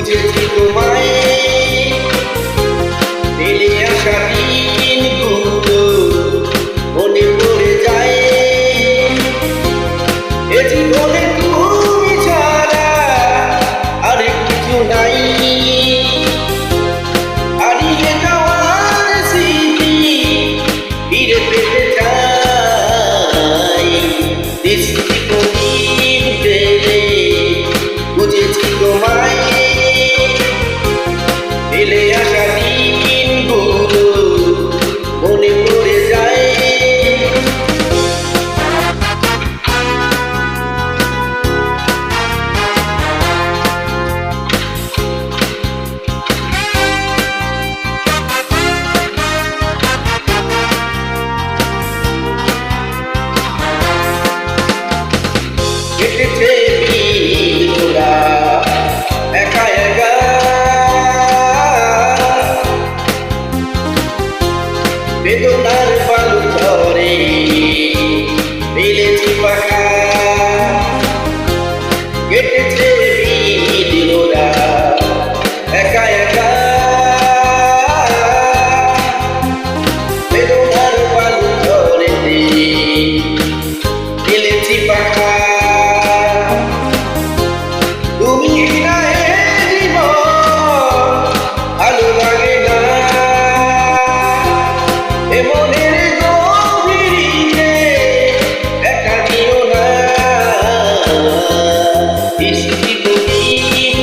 বুঝেছি তোমায় ফেলে আসা দিনগুলো মনে পড়ে যায়। এ জীবনে তুমি ছাড়া আর কিছু নাই। হারিয়ে যাওয়ার স্মৃতি ফিরে পেতে চাই। দৃষ্টি প্রদীপ ফেলে বুঝেছি তোমায় ফেলে আসা দিনগুলো মনে পড়ে যায়। কেটেছে দিনগুলা একা একা, বেদনার পালু ধরে ফেলেছি পাখা। কেটেছে দিনগুলা একা একা, বেদনার পালু ধরে ফেলেছি পাখা। তুমি না ভালো লাগে না এ মনের গভীরে দেখা দিও না। দৃষ্টি প্রদীপ